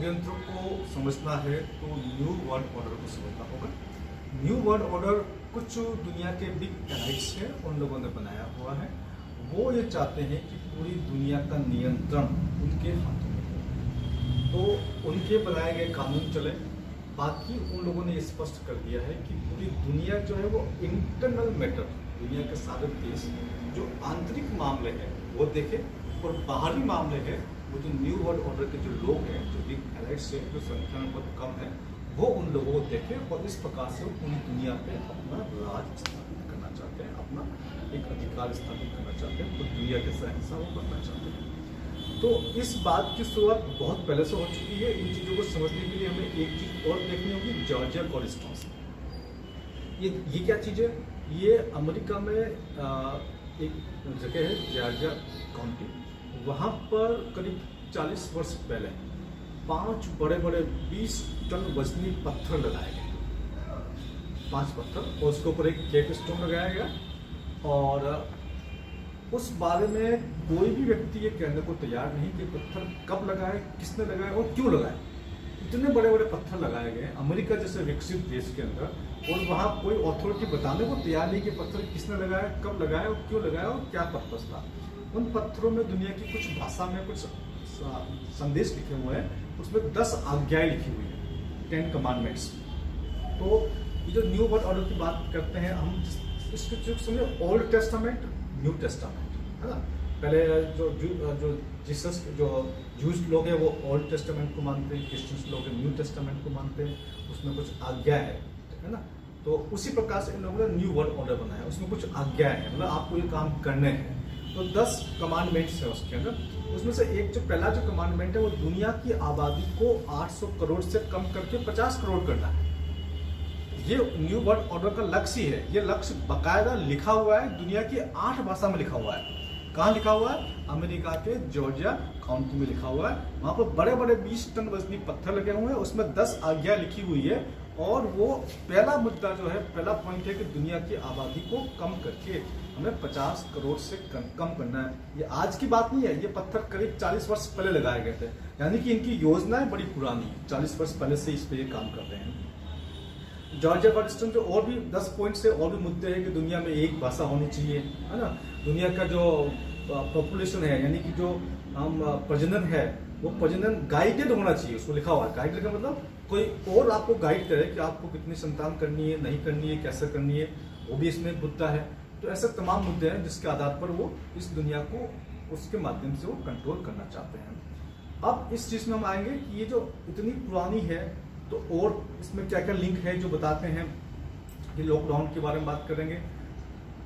यंत्रों को समझना है तो न्यू वर्ल्ड ऑर्डर को समझना होगा। न्यू वर्ल्ड ऑर्डर कुछ दुनिया के बिग एलाइट्स हैं, उन लोगों ने बनाया हुआ है। वो ये चाहते हैं कि पूरी दुनिया का नियंत्रण उनके हाथों में हो, तो उनके बनाए गए कानून चले। बाकी उन लोगों ने ये स्पष्ट कर दिया है कि पूरी दुनिया जो है वो इंटरनल मैटर, दुनिया के सारे देश जो आंतरिक मामले हैं वो देखे, और बाहरी मामले हैं वो जो न्यू वर्ल्ड ऑर्डर के जो लोग हैं, जो बिग एलाइट्स हैं, जो संख्या में बहुत कम है, वो उन लोगों को देखे और इस प्रकार से पूरी दुनिया पे अपना राज स्थापित करना चाहते हैं, अपना एक अधिकार स्थापित करना चाहते हैं, तो दुनिया के शहंशाह वो बनना चाहते हैं। तो इस बात की शुरुआत बहुत पहले से हो चुकी है। इन चीज़ों को समझने के लिए हमें एक चीज़ और देखनी होगी, जॉर्जिया गॉडस्टोन्स। ये क्या चीज़ है? ये अमेरिका में एक जगह है, जॉर्जिया काउंटी। वहाँ पर करीब 40 वर्ष पहले 5 बड़े बड़े 20 टन वजनी पत्थर लगाए गए। 5 पत्थर, और उसके ऊपर एक केप स्टोन लगाया गया। और उस बारे में कोई भी व्यक्ति ये कहने को तैयार नहीं कि पत्थर कब लगाए, किसने लगाए और क्यों लगाए। इतने बड़े बड़े पत्थर लगाए गए अमेरिका जैसे विकसित देश के अंदर, और वहाँ कोई अथॉरिटी बताने को तैयार नहीं कि पत्थर किसने लगाया, कब लगाया और क्यों लगाया और क्या पर्पस था। उन पत्थरों में दुनिया की कुछ भाषा में कुछ संदेश लिखे हुए हैं, उसमें 10 आज्ञाएं लिखी हुई है, 10 कमांडमेंट्स। तो ये जो न्यू वर्ल्ड ऑर्डर की बात करते हैं हम, इसको समझे ओल्ड टेस्टामेंट, न्यू टेस्टामेंट, है ना। पहले जो जीसस जो जूस लोग हैं वो ओल्ड टेस्टामेंट को मानते हैं, क्रिश्चियंस लोग न्यू टेस्टामेंट को मानते हैं, उसमें कुछ आज्ञा है ना। तो उसी प्रकार से इन लोगों ने न्यू वर्ल्ड ऑर्डर बनाया, उसमें कुछ आज्ञा है, मतलब आपको ये काम करने हैं। तो 10 कमांडमेंट्स है उसके अंदर। उसमें से एक जो पहला जो कमांडमेंट है वो दुनिया की आबादी को 800 करोड़ से कम करके 50 करोड़ करना है। ये न्यू वर्ल्ड ऑर्डर का लक्ष्य है। ये लक्ष्य बाकायदा लिखा हुआ है, दुनिया की 8 भाषा में लिखा हुआ है। कहाँ लिखा हुआ है? अमेरिका के जॉर्जिया काउंटी में लिखा हुआ है। वहां पर बड़े बड़े 20 टन वजनी पत्थर लगे हुए हैं, उसमें 10 आज्ञा लिखी हुई है। और वो पहला मुद्दा जो है, पहला पॉइंट है कि दुनिया की आबादी को कम करके हमें 50 करोड़ से कम करना है। ये आज की बात नहीं है, ये पत्थर करीब 40 वर्ष पहले लगाए गए थे, यानी कि इनकी योजनाएं बड़ी पुरानी है, 40 वर्ष पहले से इस पे ये काम कर रहे हैं। जॉर्जिया गॉडस्टोन जो और भी 10 पॉइंट से और भी मुद्दे हैं कि दुनिया में एक भाषा होनी चाहिए, है ना। दुनिया का जो पॉपुलेशन है, यानी कि जो हम प्रजनन है, वो प्रजनन गाइडेड होना चाहिए, उसको लिखा हुआ है। गाइडेड का मतलब कोई और आपको गाइड करे कि आपको कितनी संतान करनी है, नहीं करनी है, कैसे करनी है, वो भी इसमें एक मुद्दा है। तो ऐसे तमाम मुद्दे हैं जिसके आधार पर वो इस दुनिया को उसके माध्यम से वो कंट्रोल करना चाहते हैं। अब इस चीज में हम आएंगे कि ये जो इतनी पुरानी है, तो और इसमें क्या क्या लिंक है जो बताते हैं। ये लॉकडाउन के बारे में बात करेंगे।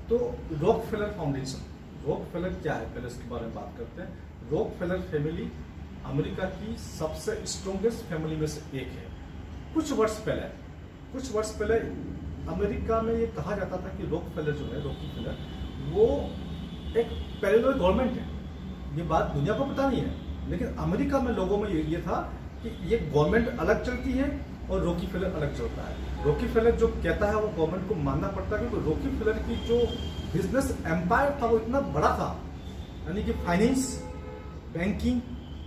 तो रॉकफेलर फाउंडेशन, रॉकफेलर क्या है पहले इसके बारे में बात करते हैं। रॉकफेलर फैमिली अमेरिका की सबसे स्ट्रॉन्गेस्ट फैमिली में से एक है। कुछ वर्ष पहले अमेरिका में ये कहा जाता था कि रॉकफेलर जो है, रॉकीफेलर, वो एक पैरेलल गवर्नमेंट है। ये बात दुनिया को पता नहीं है, लेकिन अमेरिका में लोगों में ये था कि ये गवर्नमेंट अलग चलती है और रॉकीफेलर अलग चलता है। रॉकीफेलर जो कहता है वो गवर्नमेंट को मानना पड़ता है, क्योंकि रॉकीफेलर की जो बिजनेस एम्पायर था वो इतना बड़ा था, यानी कि फाइनेंस, बैंकिंग,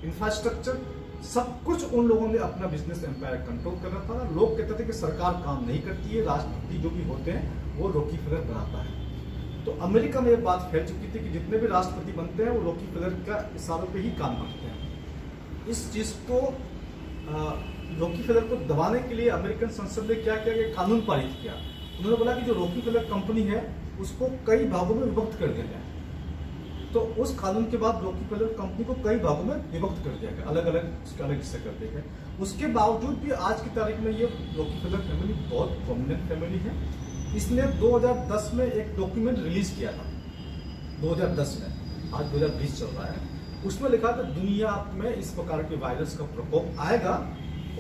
इंफ्रास्ट्रक्चर, सब कुछ उन लोगों ने अपना बिजनेस एम्पायर कंट्रोल करना था। लोग कहते थे कि सरकार काम नहीं करती है, राष्ट्रपति जो भी होते हैं वो रॉकीफेलर बनाता है। तो अमेरिका में ये बात फैल चुकी थी कि जितने भी राष्ट्रपति बनते हैं वो रॉकीफेलर का इशारों पे ही काम करते हैं। इस चीज को रॉकीफेलर को दबाने के लिए अमेरिकन संसद ने क्या किया कि कानून पारित किया। उन्होंने बोला कि जो रॉकीफेलर कंपनी है उसको कई भागों में विभक्त कर दिया जाए। तो उस कानून के बाद रॉकीफेलर कंपनी को कई भागों में विभक्त कर दिया गया, अलग अलग उसके अलग हिस्से कर दिए गए। उसके बावजूद भी आज की तारीख में ये रॉकीफेलर फैमिली बहुत प्रोमिनेंट फैमिली है। इसने 2010 में एक डॉक्यूमेंट रिलीज किया था, 2010 में, आज 2020 चल रहा है। उसमें लिखा था दुनिया में इस प्रकार के वायरस का प्रकोप आएगा,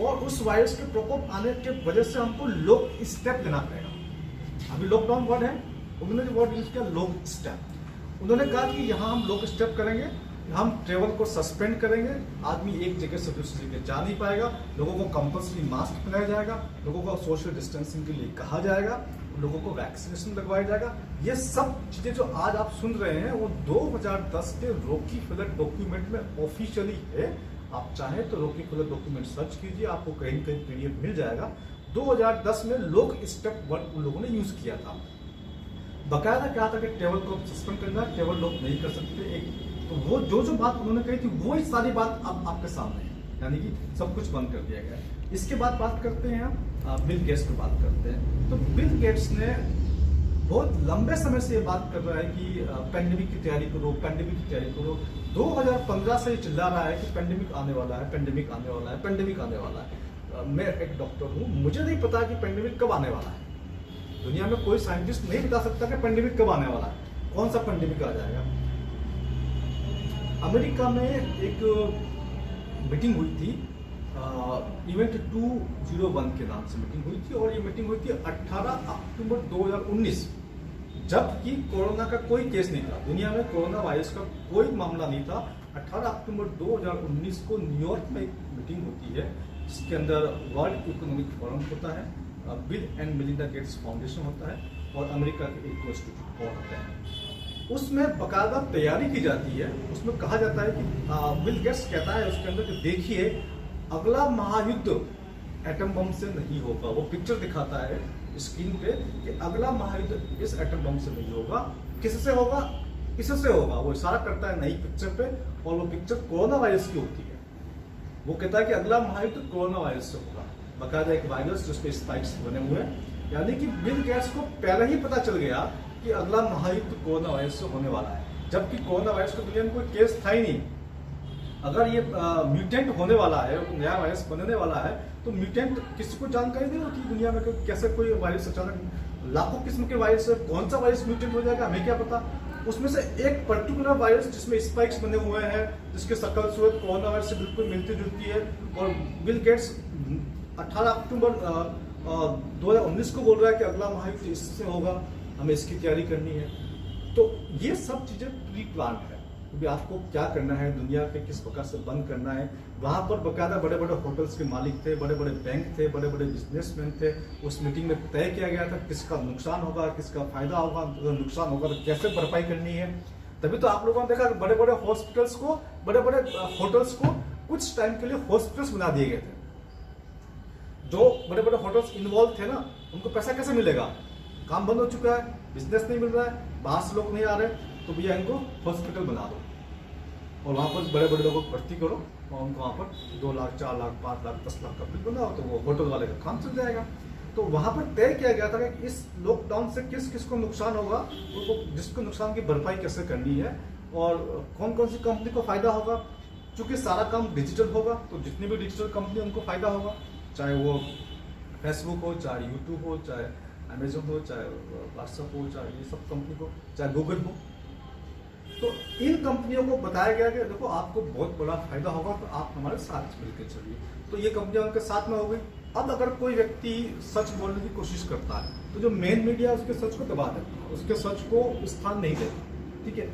और उस वायरस के प्रकोप आने के वजह से हमको लोग स्टेप लेना पड़ेगा। अभी लॉकडाउन वर्ड है, उन्होंने जो वर्ड यूज किया लोग स्टेप। उन्होंने कहा कि यहाँ हम लोग स्टेप करेंगे, हम ट्रेवल को सस्पेंड करेंगे, आदमी एक जगह से दूसरी जगह जा नहीं पाएगा, लोगों को कंपल्सरी मास्क पहनाया जाएगा, लोगों को सोशल डिस्टेंसिंग के लिए कहा जाएगा, लोगों को वैक्सीनेशन लगवाया जाएगा। ये सब चीजें जो आज आप सुन रहे हैं वो 2010 के रॉकीफेलर डॉक्यूमेंट में ऑफिशियली है, आप चाहें तो रोकी खुला डॉक्यूमेंट सर्च कीजिए, आपको कहीं न कहीं PDF मिल जाएगा। 2010 में लोग स्टेप 1 उन लोगों ने यूज किया था। बकायदा क्या था कि टेबल को सस्पेंड करना, टेबल लॉक नहीं कर सकते। एक तो वो जो बात उन्होंने कही थी वही सारी बात अब आपके सामने है, यानी कि सब कुछ बंद कर दिया गया है। इसके बाद बात करते हैं हम बिल गेट्स पे बात करते हैं। तो बिल गेट्स ने बहुत लंबे समय से ये बात कर रहा है कि पेंडेमिक की तैयारी करो, पेंडेमिक की तैयारी करो। 2015 से चिल्ला रहा है कि पेंडेमिक आने वाला है, पेंडेमिक आने वाला है, पेंडेमिक आने वाला है। मैं एक डॉक्टर हूँ, मुझे नहीं पता कि पेंडेमिक कब आने वाला है। दुनिया में कोई साइंटिस्ट नहीं बता सकता कि पेंडेमिक कब आने वाला है, कौन सा पेंडेमिक आ जाएगा। अमेरिका में एक मीटिंग हुई थी, इवेंट 201 के नाम से मीटिंग हुई थी, और ये मीटिंग हुई थी 18 अक्टूबर 2019, जबकि कोरोना का कोई केस नहीं था दुनिया में, कोरोना वायरस का कोई मामला नहीं था। 18 अक्टूबर 2019 को न्यूयॉर्क में एक मीटिंग होती है, जिसके अंदर वर्ल्ड इकोनॉमिक फोरम होता है, bill and Melinda Gates foundation होता है, और अमेरिका के एक इंस्टीट्यूट और होते हैं। उसमें बकायदा तैयारी की जाती है। उसमें कहा जाता है कि बिल गेट्स कहता है उसके अंदर कि देखिए अगला महायुद्ध एटम बम से नहीं होगा। वो पिक्चर दिखाता है स्क्रीन पे कि अगला महायुद्ध इस एटम बम से नहीं होगा, किससे होगा, किससे होगा। वो इशारा करता है नई पिक्चर पे, और वो पिक्चर कोरोना वायरस की होती है। वो कहता है कि अगला महायुद्ध कोरोना वायरस से होगा, बकायदा एक वायरस जिसपे स्पाइक्स बने हुए हैं। यानी कि बिल गेट्स को पहले ही पता चल गया कि अगला महायुद्ध कोरोना वायरस से होने वाला है, जबकि कोरोना वायरस को दुनिया में कोई केस था ही नहीं। अगर ये म्यूटेंट होने वाला है, नया वायरस बनने वाला है, तो म्यूटेंट किसी को जानकारी नहीं होती दुनिया में कि कैसे कोई वायरस अचानक, लाखों किस्म के वायरस है, कौन सा वायरस म्यूटेंट हो जाएगा हमें क्या पता। उसमें से एक पर्टिकुलर वायरस जिसमें स्पाइक्स बने हुए हैं, जिसके शकल सूरत कोरोना वायरस से बिल्कुल मिलती जुलती है, और बिल गेट्स 18 अक्टूबर 2019 को बोल रहा है कि अगला महायुद्ध इससे होगा, हमें इसकी तैयारी करनी है। तो ये सब चीजें प्री प्लान है, क्योंकि आपको क्या करना है, दुनिया के किस प्रकार से बंद करना है। वहां पर बकायदा बड़े बड़े होटल्स के मालिक थे, बड़े बड़े बैंक थे, बड़े बड़े बिजनेसमैन थे। उस मीटिंग में तय किया गया था किसका नुकसान होगा, किसका फायदा होगा, अगर नुकसान होगा तो कैसे भरपाई करनी है। तभी तो आप लोगों ने देखा बड़े बड़े हॉस्पिटल्स को, बड़े बड़े होटल्स को कुछ टाइम के लिए हॉस्पिटल्स बना दिए गए थे। जो बड़े बड़े होटल्स इन्वॉल्व थे ना, उनको पैसा कैसे मिलेगा, काम बंद हो चुका है, बिजनेस नहीं मिल रहा है, बाहर से लोग नहीं आ रहे, तो भैया इनको हॉस्पिटल बना दो और वहां पर बड़े बड़े लोगों को भर्ती करो, और उनको वहां पर 2 लाख 4 लाख 5 लाख 10 लाख का बिल बनाओ, तो वो होटल वाले का काम चल जाएगा। तो वहां पर तय किया गया था कि इस लॉकडाउन से किस किस को नुकसान होगा, उनको जिसको नुकसान की भरपाई कैसे करनी है, और कौन कौन सी कंपनी को फायदा होगा। चूंकि सारा काम डिजिटल होगा, तो जितनी भी डिजिटल कंपनी उनको फायदा होगा, चाहे वो फेसबुक हो, चाहे यूट्यूब हो, चाहे अमेजोन हो, चाहे व्हाट्सएप हो, चाहे ये सब कंपनी हो, चाहे गूगल हो। तो इन कंपनियों को बताया गया कि देखो आपको बहुत बड़ा फायदा होगा, तो आप हमारे साथ मिलकर चलिए। तो ये कंपनियां उनके साथ में हो गई। अब अगर कोई व्यक्ति सच बोलने की कोशिश करता है, तो जो मेन मीडिया उसके सच को दबा देता है, उसके सच को स्थान नहीं देता, ठीक है।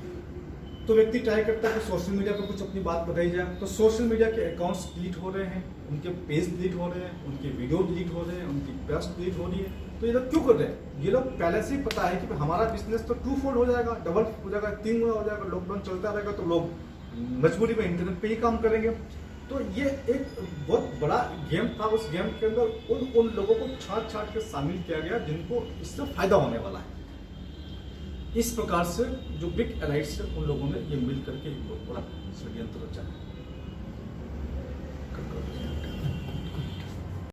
तो व्यक्ति ट्राई करता है कि सोशल मीडिया पर कुछ अपनी बात बताई जाए, तो सोशल मीडिया के अकाउंट्स डिलीट हो रहे हैं, उनके पेज डिलीट हो रहे हैं, उनके वीडियो डिलीट हो रहे हैं, उनकी पोस्ट डिलीट हो रही है। तो ये लोग क्यों कर रहे हैं? ये लोग पहले से ही पता है कि हमारा बिजनेस तो 2 फोल्ड हो जाएगा, डबल हो जाएगा, 3 गुना हो जाएगा, लॉकडाउन चलता रहेगा, तो लोग मजबूरी में इंटरनेट पे ही काम करेंगे। तो ये एक बहुत बड़ा गेम था। उस गेम के अंदर उन लोगों को छांट छांट के शामिल किया गया जिनको इससे फायदा होने वाला है। इस प्रकार से जो बिग एलाइट्स है, उन लोगों ने ये मिल करके एक बहुत बड़ा षड्यंत्र रचा है।